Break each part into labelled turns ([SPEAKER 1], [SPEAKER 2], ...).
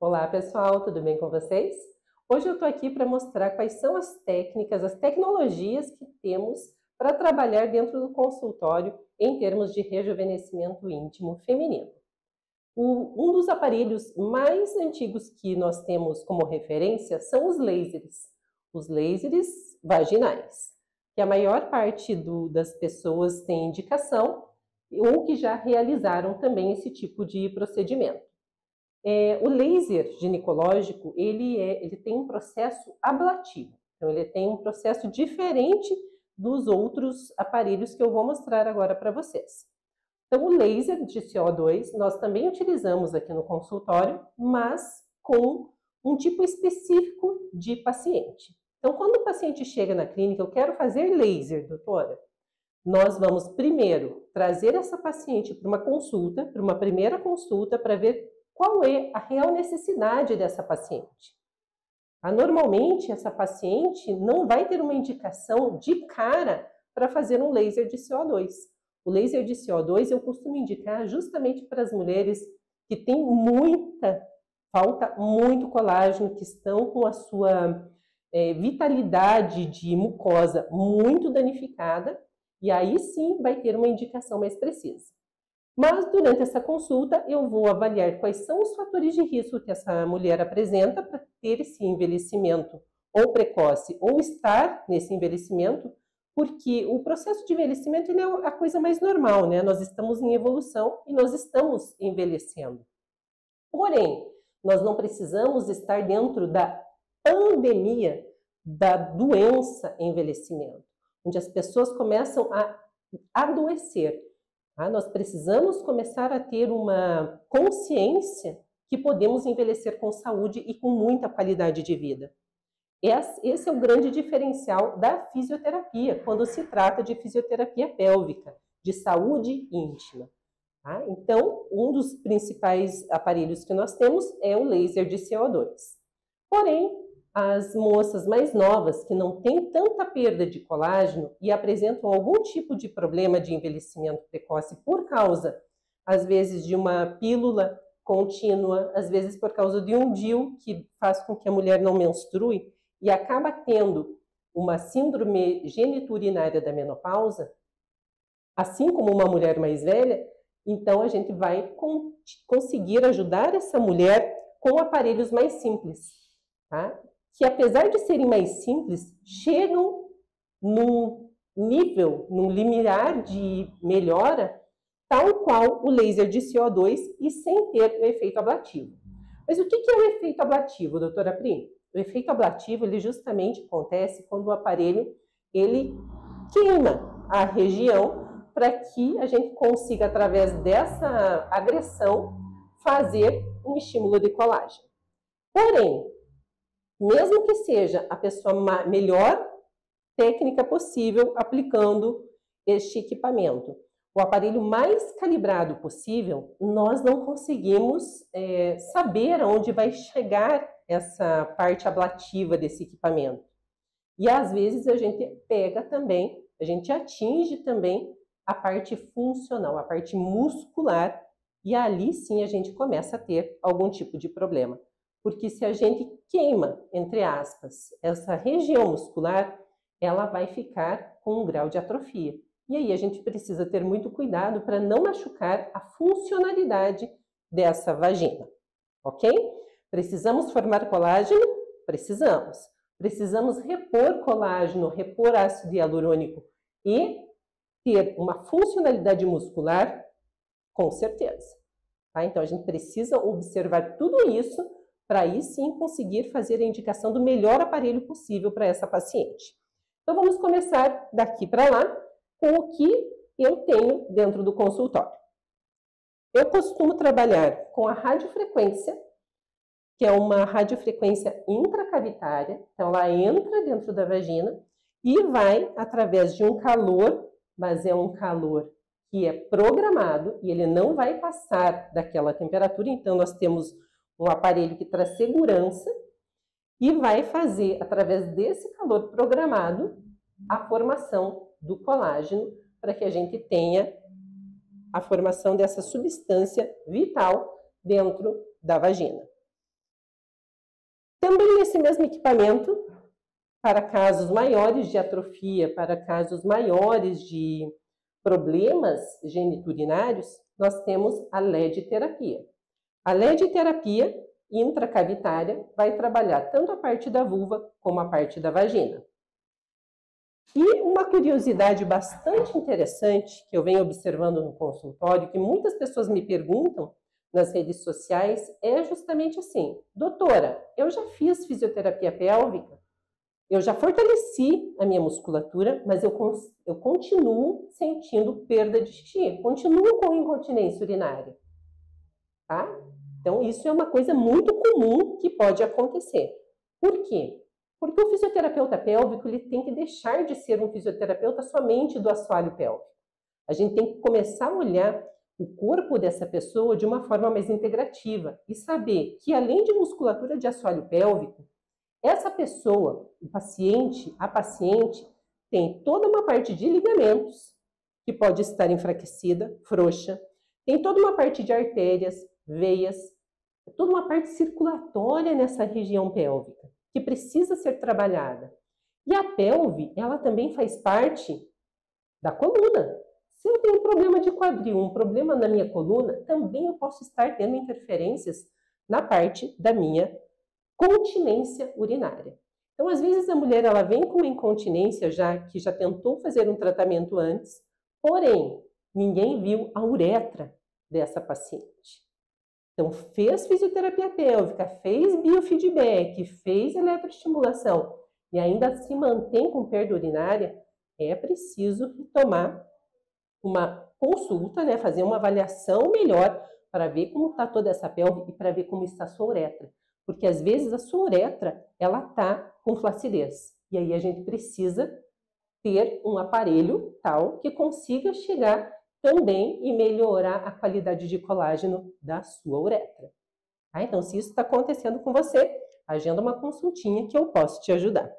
[SPEAKER 1] Olá pessoal, tudo bem com vocês? Hoje eu estou aqui para mostrar quais são as técnicas, as tecnologias que temos para trabalhar dentro do consultório em termos de rejuvenescimento íntimo feminino. Um dos aparelhos mais antigos que nós temos como referência são os lasers vaginais, que a maior parte das pessoas tem indicação ou que já realizaram também esse tipo de procedimento. O laser ginecológico, ele tem um processo ablativo, então ele tem um processo diferente dos outros aparelhos que eu vou mostrar agora para vocês. Então, o laser de CO2 nós também utilizamos aqui no consultório, mas com um tipo específico de paciente. Então, quando o paciente chega na clínica, eu quero fazer laser, doutora, nós vamos primeiro trazer essa paciente para uma consulta, para uma primeira consulta, para ver qual é a real necessidade dessa paciente. Normalmente, essa paciente não vai ter uma indicação de cara para fazer um laser de CO2. O laser de CO2 eu costumo indicar justamente para as mulheres que têm falta muito colágeno, que estão com a sua vitalidade de mucosa muito danificada, e aí sim vai ter uma indicação mais precisa. Mas durante essa consulta eu vou avaliar quais são os fatores de risco que essa mulher apresenta para ter esse envelhecimento ou precoce ou estar nesse envelhecimento, porque o processo de envelhecimento ele é a coisa mais normal, né? Nós estamos em evolução e nós estamos envelhecendo. Porém, nós não precisamos estar dentro da pandemia da doença envelhecimento, onde as pessoas começam a adoecer. Nós precisamos começar a ter uma consciência que podemos envelhecer com saúde e com muita qualidade de vida. Esse é o grande diferencial da fisioterapia, quando se trata de fisioterapia pélvica, de saúde íntima. Então, um dos principais aparelhos que nós temos é o laser de CO2. Porém, as moças mais novas, que não têm tanta perda de colágeno e apresentam algum tipo de problema de envelhecimento precoce por causa, às vezes, de uma pílula contínua, às vezes por causa de um DIU que faz com que a mulher não menstrue e acaba tendo uma síndrome geniturinária da menopausa, assim como uma mulher mais velha, então a gente vai conseguir ajudar essa mulher com aparelhos mais simples, que apesar de serem mais simples, chegam num nível, num limiar de melhora, tal qual o laser de CO2 e sem ter o efeito ablativo. Mas o que é o efeito ablativo, doutora Pri? O efeito ablativo, ele justamente acontece quando o aparelho, ele queima a região para que a gente consiga, através dessa agressão, fazer um estímulo de colágeno. Porém, mesmo que seja a pessoa melhor técnica possível aplicando este equipamento, o aparelho mais calibrado possível, nós não conseguimos saber aonde vai chegar essa parte ablativa desse equipamento. E às vezes a gente pega também, a gente atinge também a parte funcional, a parte muscular, e ali sim a gente começa a ter algum tipo de problema. Porque se a gente queima, entre aspas, essa região muscular, ela vai ficar com um grau de atrofia. E aí a gente precisa ter muito cuidado para não machucar a funcionalidade dessa vagina, ok? Precisamos formar colágeno? Precisamos. Precisamos repor colágeno, repor ácido hialurônico e ter uma funcionalidade muscular? Com certeza. Então a gente precisa observar tudo isso para aí sim conseguir fazer a indicação do melhor aparelho possível para essa paciente. Então vamos começar daqui para lá com o que eu tenho dentro do consultório. Eu costumo trabalhar com a radiofrequência, que é uma radiofrequência intracavitária, então ela entra dentro da vagina e vai através de um calor, mas é um calor que é programado e ele não vai passar daquela temperatura, então nós temos um aparelho que traz segurança e vai fazer, através desse calor programado, a formação do colágeno para que a gente tenha a formação dessa substância vital dentro da vagina. esse mesmo equipamento, para casos maiores de atrofia, para casos maiores de problemas geniturinários, nós temos a LED terapia. A LED terapia intracavitária vai trabalhar tanto a parte da vulva como a parte da vagina. E uma curiosidade bastante interessante que eu venho observando no consultório, que muitas pessoas me perguntam nas redes sociais, é justamente assim: doutora, eu já fiz fisioterapia pélvica, eu já fortaleci a minha musculatura, mas eu continuo sentindo perda de xixi, continuo com incontinência urinária, tá? Então, isso é uma coisa muito comum que pode acontecer. Por quê? Porque o fisioterapeuta pélvico ele tem que deixar de ser um fisioterapeuta somente do assoalho pélvico. A gente tem que começar a olhar o corpo dessa pessoa de uma forma mais integrativa e saber que, além de musculatura de assoalho pélvico, essa pessoa, o paciente, a paciente, tem toda uma parte de ligamentos que pode estar enfraquecida, frouxa, tem toda uma parte de artérias, veias, toda uma parte circulatória nessa região pélvica que precisa ser trabalhada. E a pelve, ela também faz parte da coluna. Se eu tenho um problema de quadril, um problema na minha coluna, também eu posso estar tendo interferências na parte da minha continência urinária. Então, às vezes a mulher ela vem com uma incontinência que já tentou fazer um tratamento antes, porém, ninguém viu a uretra dessa paciente. Então, fez fisioterapia pélvica, fez biofeedback, fez eletroestimulação e ainda se mantém com perda urinária, é preciso tomar uma consulta, né, fazer uma avaliação melhor para ver como está toda essa pelve e para ver como está a sua uretra. Porque às vezes a sua uretra, ela está com flacidez. E aí a gente precisa ter um aparelho tal que consiga chegar também e melhorar a qualidade de colágeno da sua uretra. Tá? Então, se isso está acontecendo com você, agenda uma consultinha que eu posso te ajudar.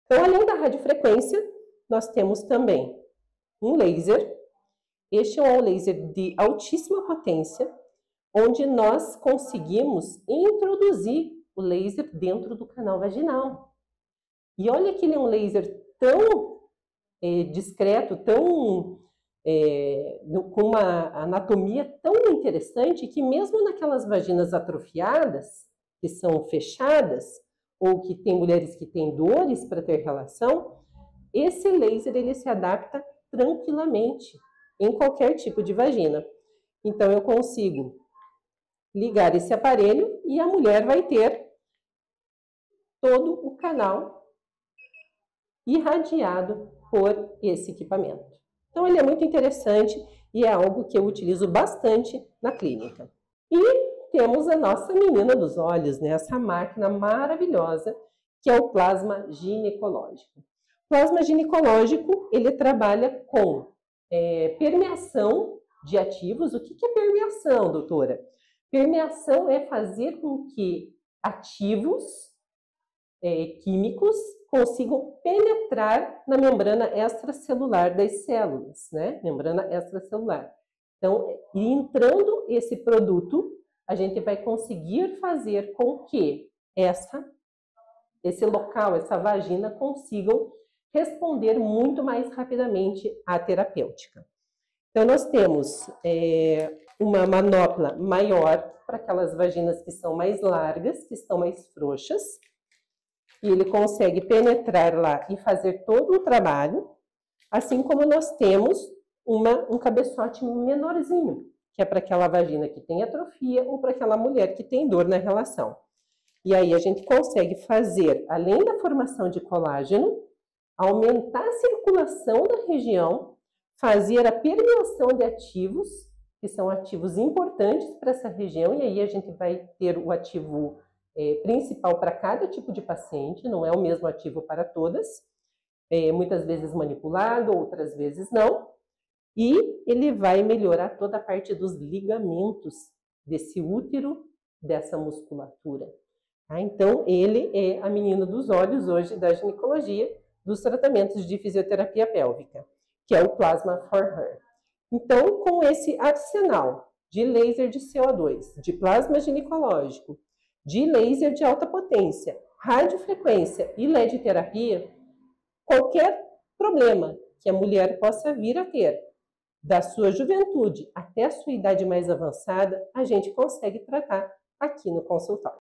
[SPEAKER 1] Então, além da radiofrequência, nós temos também um laser. Este é um laser de altíssima potência, onde nós conseguimos introduzir o laser dentro do canal vaginal. E olha que ele é um laser tão discreto, com uma anatomia tão interessante, que mesmo naquelas vaginas atrofiadas, que são fechadas, ou que tem mulheres que têm dores para ter relação, esse laser ele se adapta tranquilamente em qualquer tipo de vagina. Então, eu consigo ligar esse aparelho e a mulher vai ter todo o canal irradiado por esse equipamento. Então, ele é muito interessante e é algo que eu utilizo bastante na clínica. E temos a nossa menina dos olhos, né? Essa máquina maravilhosa, que é o plasma ginecológico. O plasma ginecológico, ele trabalha com permeação de ativos. O que é permeação, doutora? Permeação é fazer com que ativos químicos consigam penetrar na membrana extracelular das células, né? Membrana extracelular. Então, entrando esse produto, a gente vai conseguir fazer com que esse local, essa vagina, consigam responder muito mais rapidamente à terapêutica. Então, nós temos uma manopla maior para aquelas vaginas que são mais largas, que estão mais frouxas, e ele consegue penetrar lá e fazer todo o trabalho, assim como nós temos um cabeçote menorzinho, que é para aquela vagina que tem atrofia ou para aquela mulher que tem dor na relação. E aí a gente consegue fazer, além da formação de colágeno, aumentar a circulação da região, fazer a permeação de ativos, que são ativos importantes para essa região, e aí a gente vai ter o ativo principal para cada tipo de paciente, não é o mesmo ativo para todas, muitas vezes manipulado, outras vezes não, e ele vai melhorar toda a parte dos ligamentos desse útero, dessa musculatura. Tá? Então, ele é a menina dos olhos hoje da ginecologia, dos tratamentos de fisioterapia pélvica, que é o Plasma for Her. Então, com esse arsenal de laser de CO2, de plasma ginecológico, de laser de alta potência, radiofrequência e LED terapia, qualquer problema que a mulher possa vir a ter, da sua juventude até a sua idade mais avançada, a gente consegue tratar aqui no consultório.